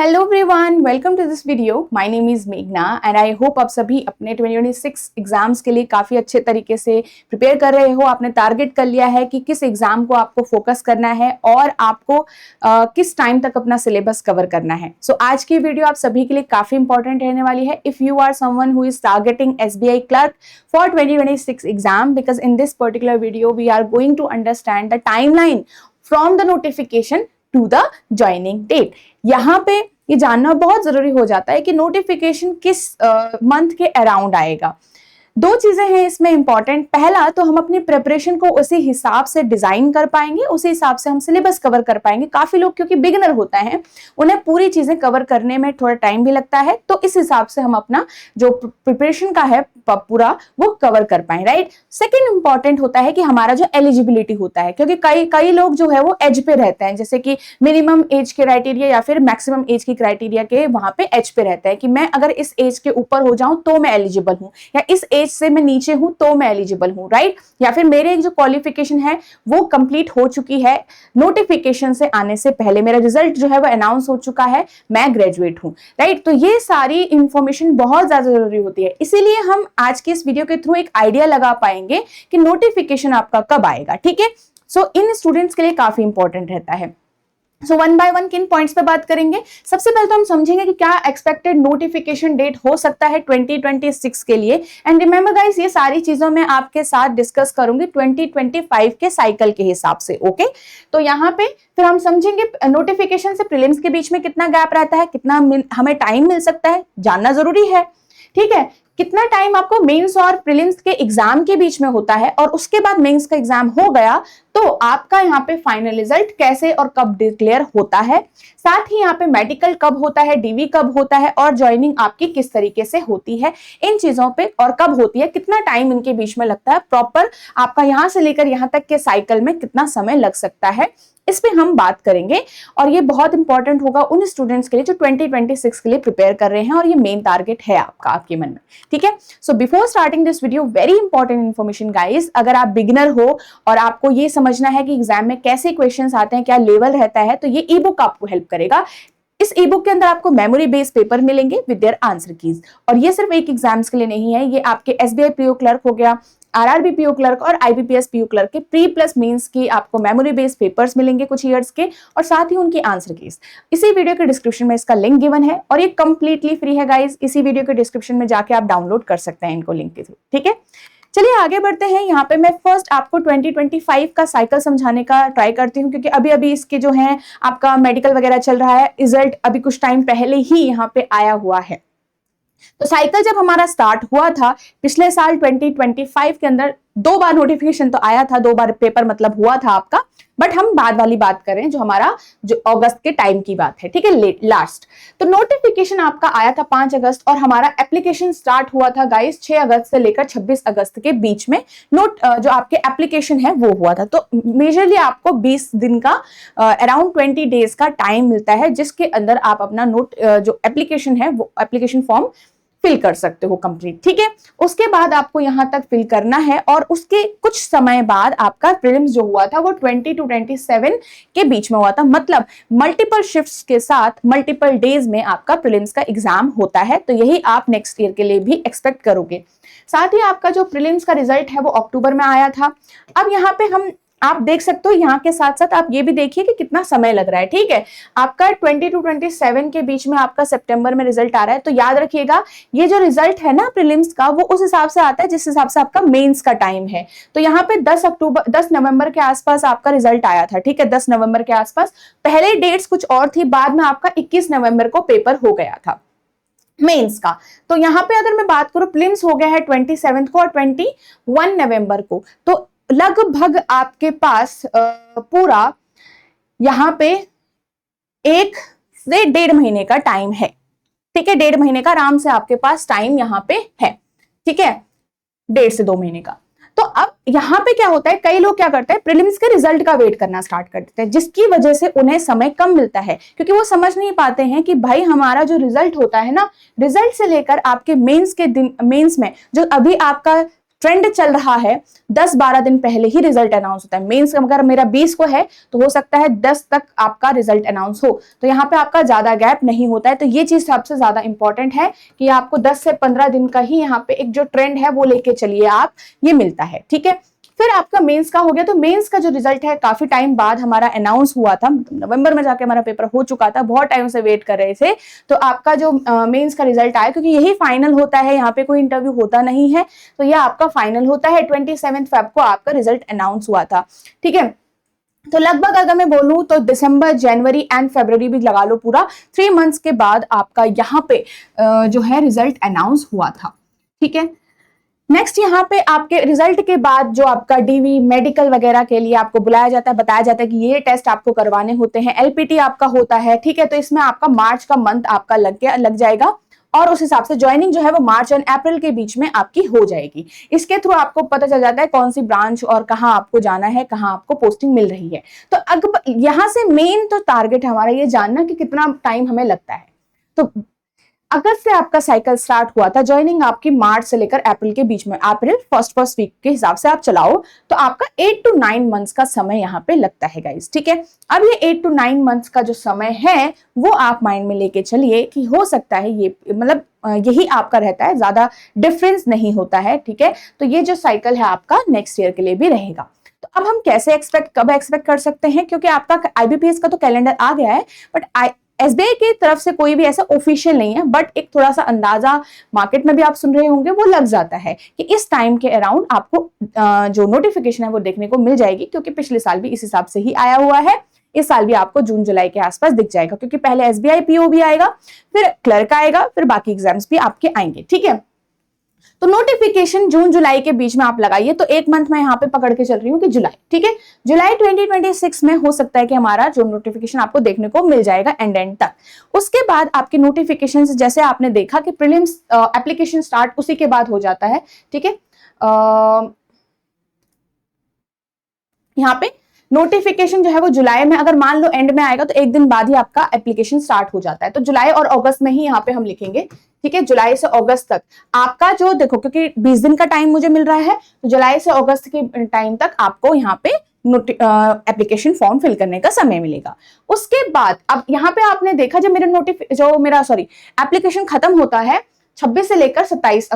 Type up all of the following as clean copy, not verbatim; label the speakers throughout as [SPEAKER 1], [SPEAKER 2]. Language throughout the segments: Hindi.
[SPEAKER 1] Hello everyone, welcome to this video. My name is मेघना एंड आई होप आप सभी अपने 2026 एग्जाम्स के लिए काफ़ी अच्छे तरीके से प्रिपेयर कर रहे हो। आपने टारगेट कर लिया है कि किस एग्जाम को आपको फोकस करना है और आपको किस टाइम तक अपना सिलेबस कवर करना है। सो आज की वीडियो आप सभी के लिए काफ़ी इंपॉर्टेंट रहने वाली है if you are someone who is targeting SBI clerk for 2026 exam, because in this particular video we are going to understand the timeline from the notification to the joining date. यहाँ पे ये जानना बहुत जरूरी हो जाता है कि नोटिफिकेशन किस मंथ के अराउंड आएगा। दो चीजें हैं इसमें इंपॉर्टेंट। पहला तो हम अपनी प्रिपरेशन को उसी हिसाब से डिजाइन कर पाएंगे, उसी हिसाब से हम सिलेबस कवर कर पाएंगे। काफी लोग क्योंकि बिगिनर होता है, उन्हें पूरी चीजें कवर करने में थोड़ा टाइम भी लगता है, तो इस हिसाब से हम अपना जो प्रिपरेशन का है पूरा वो कवर कर पाए, राइट। सेकेंड इंपॉर्टेंट होता है कि हमारा जो एलिजिबिलिटी होता है, क्योंकि कई लोग जो है वो एज पे रहते हैं, जैसे कि मिनिमम एज के क्राइटेरिया या फिर मैक्सिमम एज की क्राइटेरिया के वहां पे एज पे रहते हैं कि मैं अगर इस एज के ऊपर हो जाऊं तो मैं एलिजिबल हूं, या इस एज से मैं नीचे हूं तो मैं एलिजिबल हूं, राइट। या फिर मेरे जो क्वालिफिकेशन है वो कंप्लीट हो चुकी है, नोटिफिकेशन से आने से पहले मेरा रिजल्ट जो है वो अनाउंस हो चुका है, मैं ग्रेजुएट हूं, राइट। तो ये सारी इंफॉर्मेशन बहुत ज्यादा जरूरी होती है, इसीलिए हम आज के इस वीडियो के थ्रू एक आइडिया लगा पाएंगे कि नोटिफिकेशन आपका कब आएगा, ठीक है। सो इन स्टूडेंट्स के लिए काफी इंपॉर्टेंट रहता है। सो वन बाय वन किन पॉइंट्स पे बात करेंगे। सबसे पहले तो हम समझेंगे कि क्या एक्सपेक्टेड नोटिफिकेशन डेट हो सकता है 2026 के लिए। एंड रिमेंबर गाइस, ये सारी चीजों में आपके साथ डिस्कस करूंगी 2025 के साइकिल के हिसाब से, ओके। तो यहाँ पे फिर हम समझेंगे नोटिफिकेशन से प्रीलिम्स के बीच में कितना गैप रहता है, कितना हमें टाइम मिल सकता है, जानना जरूरी है, ठीक है। कितना टाइम आपको मेंस और प्रीलिम्स के एग्जाम के बीच में होता है, और उसके बाद मेंस का एग्जाम हो गया तो आपका यहाँ पे फाइनल रिजल्ट कैसे और कब डिक्लेयर होता है। साथ ही यहाँ पे मेडिकल कब होता है, डीवी कब होता है, और ज्वाइनिंग आपकी किस तरीके से होती है, इन चीजों पे और कब होती है, कितना टाइम इनके बीच में लगता है, प्रॉपर आपका यहाँ से लेकर यहाँ तक के साइकिल में कितना समय लग सकता है, इस पे हम बात करेंगे। और ये बहुत इंपॉर्टेंट होगा उन स्टूडेंट्स के लिए जो 2026 के लिए प्रिपेयर कर रहे हैं, और ये मेन टारगेट है आपका आपके मन में, ठीक है। So before starting this video, very important information guys, अगर आप बिगिनर हो और आपको ये समझना है कि एग्जाम में कैसे क्वेश्चंस आते हैं, क्या लेवल रहता है, तो ये ई बुक आपको हेल्प करेगा। इस ई बुक के अंदर आपको मेमोरी बेस्ड पेपर मिलेंगे विद देयर आंसर कीज, और ये सिर्फ एक एग्जाम्स के लिए नहीं है, ये आपके SBI PO क्लर्क हो गया, RRB PO क्लर्क और IBPS PO क्लर्क के प्री प्लस मेंस की आपको मेमोरी बेस्ड पेपर्स मिलेंगे कुछ ईयर्स के, और साथ ही उनकी आंसर कीज। इसी वीडियो के डिस्क्रिप्शन में इसका लिंक गिवन है, और ये कंप्लीटली फ्री है गाइस। इसी वीडियो के डिस्क्रिप्शन में जाके आप डाउनलोड कर सकते हैं इनको लिंक के थ्रू, ठीक है। चलिए आगे बढ़ते हैं। यहाँ पे मैं फर्स्ट आपको 2025 का साइकिल समझाने का ट्राई करती हूँ, क्योंकि अभी अभी इसके जो है आपका मेडिकल वगैरह चल रहा है, रिजल्ट अभी कुछ टाइम पहले ही यहाँ पे आया हुआ है। तो साइकिल जब हमारा स्टार्ट हुआ था पिछले साल 2025 के अंदर, 2 बार नोटिफिकेशन तो आया था, 2 बार पेपर मतलब हुआ था आपका, बट हम बाद वाली बात करें जो हमारा जो अगस्त के टाइम की बात है, ठीक है, लास्ट। तो नोटिफिकेशन आपका आया था 5 अगस्त, और हमारा एप्लीकेशन स्टार्ट हुआ था गाइस 6 अगस्त से लेकर 26 अगस्त के बीच में जो आपके एप्लीकेशन है वो हुआ था। तो मेजरली आपको 20 दिन का अराउंड 20 डेज का टाइम मिलता है, जिसके अंदर आप अपना जो एप्लीकेशन है वो एप्लीकेशन फॉर्म फिल कर सकते हो कंप्लीट, ठीक है। उसके बाद आपको यहां तक फिल करना है, और उसके कुछ समय बाद आपका प्रीलिम्स जो हुआ था वो 20 to 27 के बीच में हुआ था, मतलब मल्टीपल शिफ्ट्स के साथ मल्टीपल डेज में आपका प्रीलिम्स का एग्जाम होता है। तो यही आप नेक्स्ट ईयर के लिए भी एक्सपेक्ट करोगे। साथ ही आपका जो प्रीलिम्स का रिजल्ट है वो अक्टूबर में आया था। अब यहाँ पे आप देख सकते हो, यहाँ के साथ साथ आप ये भी देखिए कि कितना समय लग रहा है, ठीक है। आपका 20 to 27 के बीच में आपका सितंबर में रिजल्ट आ रहा है। तो याद रखिएगा, ये जो रिजल्ट है ना प्रीलिम्स का, वो उस हिसाब से आता है जिस हिसाब से आपका मेंस का टाइम है। तो यहाँ पे 10 नवंबर के आसपास आपका रिजल्ट आया था, ठीक है, 10 नवंबर के आसपास। पहले डेट्स कुछ और थी, बाद में आपका 21 नवंबर को पेपर हो गया था मेंस का। तो यहाँ पे अगर मैं बात करूं, प्रीलिम्स हो गया है 27 को और 21 नवंबर को, तो लगभग आपके पास पूरा यहाँ पे 1 से 1.5 महीने का टाइम है, ठीक है। 1.5 महीने का आराम से आपके पास टाइम यहाँ पे है, ठीक है, 1.5 से 2 महीने का। तो अब यहाँ पे क्या होता है, कई लोग क्या करते हैं, प्रीलिम्स के रिजल्ट का वेट करना स्टार्ट कर देते हैं, जिसकी वजह से उन्हें समय कम मिलता है, क्योंकि वो समझ नहीं पाते हैं कि भाई हमारा जो रिजल्ट होता है ना, रिजल्ट से लेकर आपके मेंस के दिन, मेंस में जो अभी आपका ट्रेंड चल रहा है 10-12 दिन पहले ही रिजल्ट अनाउंस होता है। मेंस अगर मेरा 20 को है तो हो सकता है 10 तक आपका रिजल्ट अनाउंस हो, तो यहाँ पे आपका ज्यादा गैप नहीं होता है। तो ये चीज सबसे ज्यादा इंपॉर्टेंट है कि आपको 10 से 15 दिन का ही यहाँ पे एक जो ट्रेंड है वो लेके चलिए आप, ये मिलता है, ठीक है। फिर आपका मेंस का हो गया, तो मेंस का जो रिजल्ट है काफी टाइम बाद हमारा अनाउंस हुआ था, नवंबर में जाके हमारा पेपर हो चुका था, बहुत टाइम से वेट कर रहे थे। तो आपका जो मेंस का रिजल्ट आया, क्योंकि यही फाइनल होता है, यहाँ पे कोई इंटरव्यू होता नहीं है, तो यह आपका फाइनल होता है। 27 फेब को आपका रिजल्ट अनाउंस हुआ था, ठीक है। तो लगभग अगर मैं बोलूं तो दिसंबर, जनवरी एंड फरवरी भी लगा लो, पूरा 3 मंथ्स के बाद आपका यहाँ पे जो है रिजल्ट अनाउंस हुआ था, ठीक है। नेक्स्ट यहाँ पे आपके रिजल्ट के बाद जो आपका डीवी मेडिकल वगैरह के लिए आपको बुलाया जाता है, बताया जाता है कि ये टेस्ट आपको करवाने होते हैं, एलपीटी आपका होता है, ठीक है। तो इसमें आपका मार्च का मंथ आपका लग जाएगा, और उस हिसाब से ज्वाइनिंग जो है वो मार्च और अप्रैल के बीच में आपकी हो जाएगी। इसके थ्रू आपको पता चल जाता है कौन सी ब्रांच और कहाँ आपको जाना है, कहाँ आपको पोस्टिंग मिल रही है। तो अब यहाँ से मेन तो टारगेट हमारा ये जानना कि कितना टाइम हमें लगता है। तो अगस्त से आपका साइकिल स्टार्ट हुआ था, ज्वाइनिंग आपकी मार्च से लेकर अप्रैल के बीच में, अप्रैल फर्स्ट वीक के हिसाब से आप चलाओ तो आपका 8 to 9 मंथ्स का समय यहाँ पे लगता है गाइस, ठीक है। अब ये 8 to 9 मंथ्स का जो समय है वो आप माइंड में लेके चलिए कि हो सकता है ये मतलब यही आपका रहता है, ज्यादा डिफरेंस नहीं होता है, ठीक है। तो ये जो साइकिल है आपका नेक्स्ट ईयर के लिए भी रहेगा। तो अब हम कैसे कब एक्सपेक्ट कर सकते हैं, क्योंकि आपका आईबीपीएस का तो कैलेंडर आ गया है, बट एसबीआई की तरफ से कोई भी ऐसा ऑफिशियल नहीं है, बट एक थोड़ा सा अंदाजा मार्केट में भी आप सुन रहे होंगे वो लग जाता है कि इस टाइम के अराउंड आपको जो नोटिफिकेशन है वो देखने को मिल जाएगी, क्योंकि पिछले साल भी इस हिसाब से ही आया हुआ है। इस साल भी आपको जून जुलाई के आसपास दिख जाएगा, क्योंकि पहले एसबीआई पीओ भी आएगा, फिर क्लर्क आएगा, फिर बाकी एग्जाम्स भी आपके आएंगे, ठीक है। तो नोटिफिकेशन जून जुलाई के बीच में आप लगाइए, तो एक मंथ मैं यहाँ पे पकड़ के चल रही हूँ कि जुलाई, ठीक है। जुलाई 2026 में हो सकता है कि हमारा जो नोटिफिकेशन आपको देखने को मिल जाएगा एंड तक। उसके बाद आपके नोटिफिकेशन जैसे आपने देखा कि प्रीलिम्स एप्लीकेशन स्टार्ट उसी के बाद हो जाता है, ठीक है। यहाँ पे नोटिफिकेशन जो है वो जुलाई में, अगर मान लो एंड में आएगा तो एक दिन बाद ही आपका एप्लीकेशन स्टार्ट हो जाता है। तो जुलाई और अगस्त में ही यहाँ पे हम लिखेंगे, ठीक है। जुलाई से अगस्त तक आपका जो देखो, क्योंकि 20 दिन का टाइम मुझे मिल रहा है, तो जुलाई से अगस्त के टाइम तक आपको यहाँ पे एप्लीकेशन फॉर्म फिल करने का समय मिलेगा। उसके बाद अब यहाँ पे आपने देखा जब मेरा एप्लीकेशन खत्म होता है 26 से लेकर 27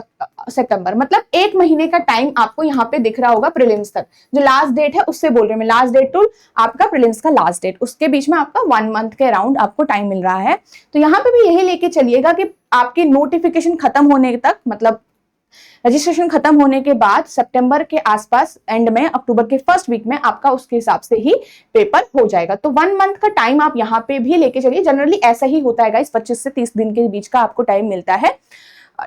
[SPEAKER 1] सितंबर, मतलब एक महीने का टाइम आपको यहाँ पे दिख रहा होगा प्रीलिम्स तक। जो लास्ट डेट है उससे बोल रही हूँ मैं, लास्ट डेट टू आपका प्रीलिम्स का लास्ट डेट, उसके बीच में आपका 1 मंथ के अराउंड आपको टाइम मिल रहा है। तो यहाँ पे भी यही लेके चलिएगा कि आपकी नोटिफिकेशन खत्म होने तक, मतलब रजिस्ट्रेशन खत्म होने के बाद सितंबर के आसपास एंड में, अक्टूबर के फर्स्ट वीक में आपका उसके हिसाब से ही पेपर हो जाएगा। तो 1 मंथ का टाइम आप यहाँ पे भी लेके चलिए। जनरली ऐसा ही होता है गाइस, 25 से 30 दिन के बीच का आपको टाइम मिलता है,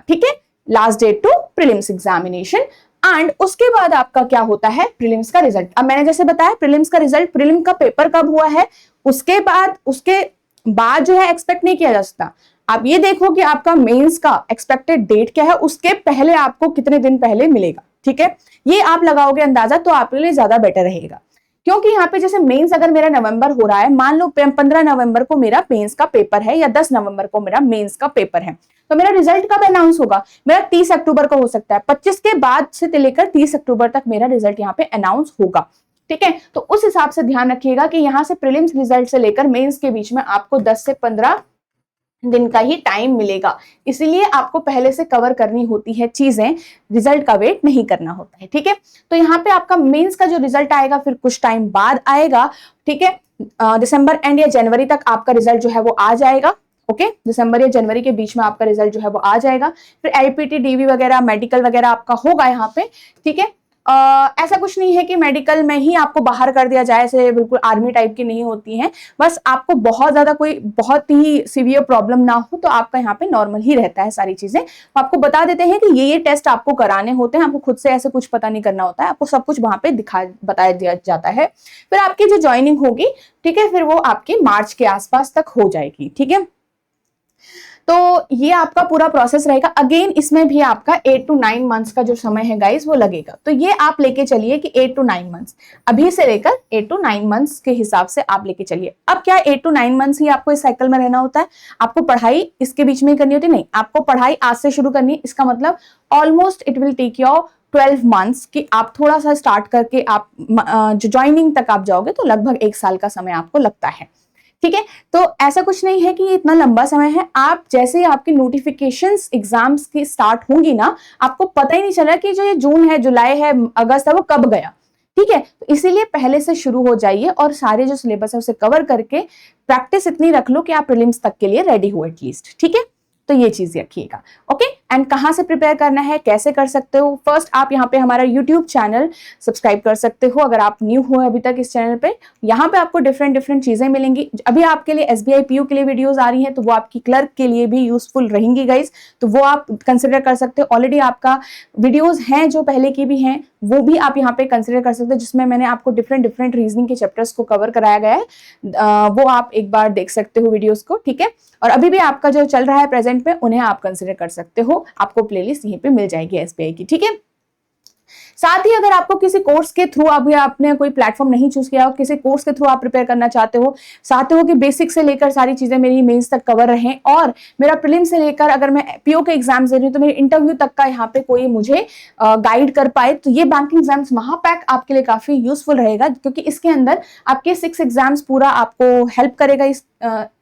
[SPEAKER 1] ठीक है, last date to prelims examination. And उसके बाद आपका क्या होता है, प्रीलिम्स का रिजल्ट। अब मैंने जैसे बताया प्रीलिम्स का रिजल्ट, प्रीलिम का पेपर कब हुआ है उसके बाद जो है एक्सपेक्ट नहीं किया जा सकता। आप ये देखो कि आपका मेंस का एक्सपेक्टेड डेट क्या है, उसके पहले आपको कितने दिन पहले मिलेगा, ठीक है। ये आप लगाओगे अंदाजा तो आपके लिए ज्यादा बेटर रहेगा, क्योंकि यहाँ पे जैसे मेंस अगर मेरा नवंबर हो रहा है, मान लो 15 नवंबर को मेरा मेंस का पेपर है या 10 नवंबर को मेरा मेंस का पेपर है, तो मेरा रिजल्ट कब अनाउंस होगा, मेरा 30 अक्टूबर को हो सकता है। 25 के बाद से लेकर 30 अक्टूबर तक मेरा रिजल्ट यहाँ पे अनाउंस होगा, ठीक है। तो उस हिसाब से ध्यान रखिएगा कि यहाँ से प्रीलिम्स रिजल्ट से लेकर मेंस के बीच में आपको 10 से 15 दिन का ही टाइम मिलेगा, इसलिए आपको पहले से कवर करनी होती है चीजें, रिजल्ट का वेट नहीं करना होता है, ठीक है। तो यहाँ पे आपका मेंस का जो रिजल्ट आएगा फिर कुछ टाइम बाद आएगा, ठीक है। दिसंबर एंड या जनवरी तक आपका रिजल्ट जो है वो आ जाएगा, ओके। दिसंबर या जनवरी के बीच में आपका रिजल्ट जो है वो आ जाएगा। फिर एलपीटी, डीवी वगैरह, मेडिकल वगैरह आपका होगा यहाँ पे, ठीक है। ऐसा कुछ नहीं है कि मेडिकल में ही आपको बाहर कर दिया जाए, ऐसे बिल्कुल आर्मी टाइप की नहीं होती हैं। बस आपको बहुत ज्यादा कोई बहुत ही सीवियर प्रॉब्लम ना हो तो आपका यहाँ पे नॉर्मल ही रहता है सारी चीजें। आपको बता देते हैं कि ये टेस्ट आपको कराने होते हैं, आपको खुद से ऐसे कुछ पता नहीं करना होता है, आपको सब कुछ वहां पे बताया दिया जाता है। फिर आपकी जो ज्वाइनिंग होगी, ठीक है, फिर वो आपकी मार्च के आसपास तक हो जाएगी, ठीक है। तो ये आपका पूरा प्रोसेस रहेगा। अगेन इसमें भी आपका 8 to 9 मंथ्स का जो समय है गाइस वो लगेगा। तो ये आप लेके चलिए कि 8 to 9 मंथ्स, अभी से लेकर 8 to 9 मंथ्स के हिसाब से आप लेके चलिए। अब क्या 8 to 9 मंथ्स ही आपको इस साइकिल में रहना होता है, आपको पढ़ाई इसके बीच में ही करनी होती है? नहीं, आपको पढ़ाई आज से शुरू करनी है। इसका मतलब almost it will take your 12 months कि आप थोड़ा सा स्टार्ट करके आप जो ज्वाइनिंग तक आप जाओगे तो लगभग 1 साल का समय आपको लगता है। ठीक है, तो ऐसा कुछ नहीं है कि ये इतना लंबा समय है। आप जैसे ही आपकी नोटिफिकेशंस एग्जाम्स की स्टार्ट होंगी ना, आपको पता ही नहीं चला कि जो ये जून है, जुलाई है, अगस्त है, वो कब गया। ठीक है, तो इसीलिए पहले से शुरू हो जाइए और सारे जो सिलेबस है उसे कवर करके प्रैक्टिस इतनी रख लो कि आप प्रीलिम्स तक के लिए रेडी हो एटलीस्ट। ठीक है, तो ये चीज रखिएगा। ओके, एंड कहाँ से प्रिपेयर करना है, कैसे कर सकते हो, फर्स्ट आप यहाँ पे हमारा यूट्यूब चैनल सब्सक्राइब कर सकते हो अगर आप न्यू हो अभी तक इस चैनल पे। यहाँ पे आपको डिफरेंट चीजें मिलेंगी। अभी आपके लिए SBI PU के लिए वीडियोस आ रही हैं, तो वो आपकी क्लर्क के लिए भी यूजफुल रहेंगी गाइज, तो वो आप कंसिडर कर सकते हो। ऑलरेडी आपका वीडियोज हैं जो पहले की भी हैं, वो भी आप यहाँ पे कंसिडर कर सकते हो, जिसमें मैंने आपको डिफरेंट रीजनिंग के चैप्टर्स को कवर कराया गया है। वो आप एक बार देख सकते हो वीडियोस को। ठीक है, और अभी भी आपका जो चल रहा है प्रेजेंट में, उन्हें आप कंसिडर कर सकते हो। आपको प्लेलिस्ट यहीं पे मिल जाएगी SBI की। ठीक है, साथ ही अगर आपको किसी कोर्स के थ्रू, अभी आपने कोई प्लेटफॉर्म नहीं चूज किया हो, किसी कोर्स के थ्रू आप प्रिपेयर करना चाहते हो कि बेसिक से लेकर सारी चीजें मेरी मेंस तक कवर रहें, और मेरा प्रीलिम से लेकर अगर मैं PO के एग्जाम्स दे रही हूँ तो मेरे इंटरव्यू तक का यहाँ पे कोई मुझे गाइड कर पाए, तो ये बैंकिंग एग्जाम्स महापैक आपके लिए काफी यूजफुल रहेगा, क्योंकि इसके अंदर आपके 6 एग्जाम्स पूरा आपको हेल्प करेगा इस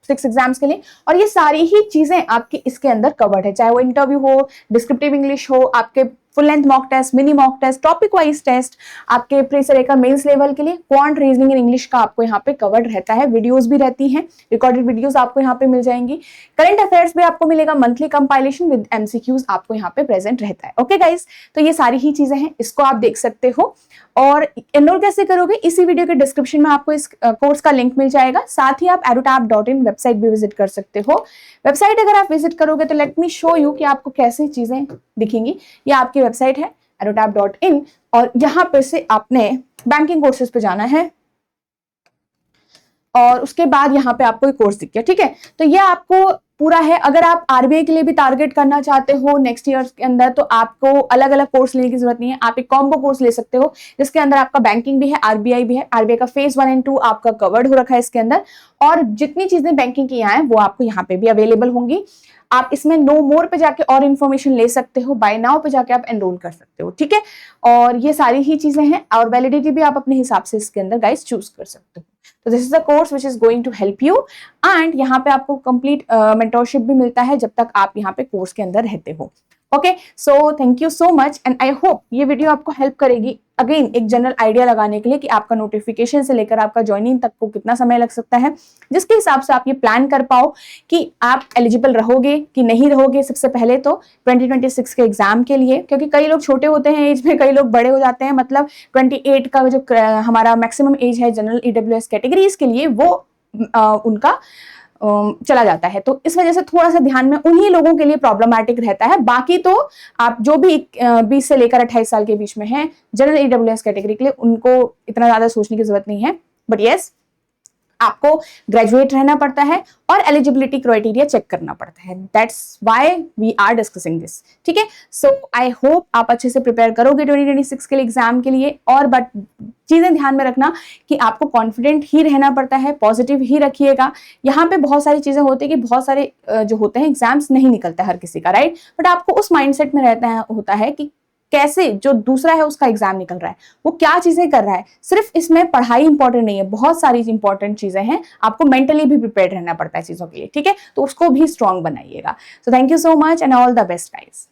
[SPEAKER 1] 6 एग्जाम्स के लिए। और ये सारी ही चीजें आपके इसके अंदर कवर्ड है, चाहे वो इंटरव्यू हो, डिस्क्रिप्टिव इंग्लिश हो, आपके full length mock test, mini mock test, topic wise test, आपके प्री से लेकर मेंस लेवल के लिए क्वांट, रीजनिंग इन इंग्लिश का आपको यहाँ पे कवर्ड रहता है। वीडियोस भी रहती हैं, रिकॉर्डेड वीडियोस आपको यहाँ पे मिल जाएंगी। करंट अफेयर्स भी आपको मिलेगा, मंथली कंपाइलेशन विद MCQs आपको यहाँ पे प्रेजेंट रहता है। ओके गाइस, तो ये सारी ही चीजें हैं, इसको आप देख सकते हो। और एनरोल कैसे करोगे, इसी वीडियो के डिस्क्रिप्शन में आपको इस कोर्स का लिंक मिल जाएगा। साथ ही आप edutap.in वेबसाइट भी विजिट कर सकते हो। वेबसाइट अगर आप विजिट करोगे तो लेट मी शो यू कि आपको कैसी चीजें दिखेंगी। ये आपकी वेबसाइट है edutap.in, और यहाँ पे से आपने बैंकिंग कोर्सेज पे जाना है, और उसके बाद यहाँ पे आपको एक कोर्स दिख गया। ठीक है, तो ये आपको पूरा है। अगर आप RBI के लिए भी टारगेट करना चाहते हो नेक्स्ट ईयर के अंदर, तो आपको अलग अलग कोर्स लेने की जरूरत नहीं है। आप एक कॉम्बो कोर्स ले सकते हो, जिसके अंदर आपका बैंकिंग भी है, RBI भी है। RBI का फेज 1 और 2 आपका कवर्ड हो रखा है इसके अंदर, और जितनी चीजें बैंकिंग की हैं वो आपको यहाँ पे भी अवेलेबल होंगी। आप इसमें नो मोर पे जाके और इन्फॉर्मेशन ले सकते हो, बाय नाउ पे जाके आप एनरोल कर सकते हो। ठीक है, और ये सारी ही चीजें हैं, और वैलिडिटी भी आप अपने हिसाब से इसके अंदर गाइस चूज कर सकते हो। तो this is the course which is going to help you, and यहाँ पे आपको कंप्लीट मेंटरशिप भी मिलता है जब तक आप यहाँ पे कोर्स के अंदर रहते हो। Okay, so thank you so much, and I hope ये वीडियो आपको हेल्प करेगी अगेन एक जनरल आइडिया लगाने के लिए कि आपका नोटिफिकेशन से लेकर आपका ज्वाइनिंग तक को कितना समय लग सकता है, जिसके हिसाब से आप ये प्लान कर पाओ कि आप एलिजिबल रहोगे कि नहीं रहोगे। सबसे पहले तो 2026 के एग्जाम के लिए, क्योंकि कई लोग छोटे होते हैं एज में, कई लोग बड़े हो जाते हैं, मतलब 28 का जो हमारा मैक्सिमम एज है जनरल EWS कैटेगरीज के लिए, वो उनका चला जाता है। तो इस वजह से थोड़ा सा ध्यान में उन्हीं लोगों के लिए प्रॉब्लमैटिक रहता है। बाकी तो आप जो भी 20 से लेकर 28 साल के बीच में हैं जनरल EWS कैटेगरी के लिए, उनको इतना ज्यादा सोचने की जरूरत नहीं है। बट यस, आपको ग्रेजुएट रहना पड़ता है और एलिजिबिलिटी क्राइटेरिया चेक करना पड़ता है। That's why we are discussing this. ठीक है, सो आई होप आप अच्छे से प्रिपेयर करोगे 2026 के लिए एग्जाम के लिए। और बट चीजें ध्यान में रखना कि आपको कॉन्फिडेंट ही रहना पड़ता है, पॉजिटिव ही रखिएगा। यहाँ पे बहुत सारी चीजें होती है कि बहुत सारे जो होते हैं एग्जाम्स नहीं निकलता हर किसी का, राइट, बट आपको उस माइंडसेट में होता है कि कैसे जो दूसरा है उसका एग्जाम निकल रहा है, वो क्या चीजें कर रहा है। सिर्फ इसमें पढ़ाई इंपॉर्टेंट नहीं है, बहुत सारी इंपॉर्टेंट चीजें हैं, आपको मेंटली भी प्रिपेयर रहना पड़ता है चीजों के लिए। ठीक है, तो उसको भी स्ट्रांग बनाइएगा। So thank you so much and all the best guys.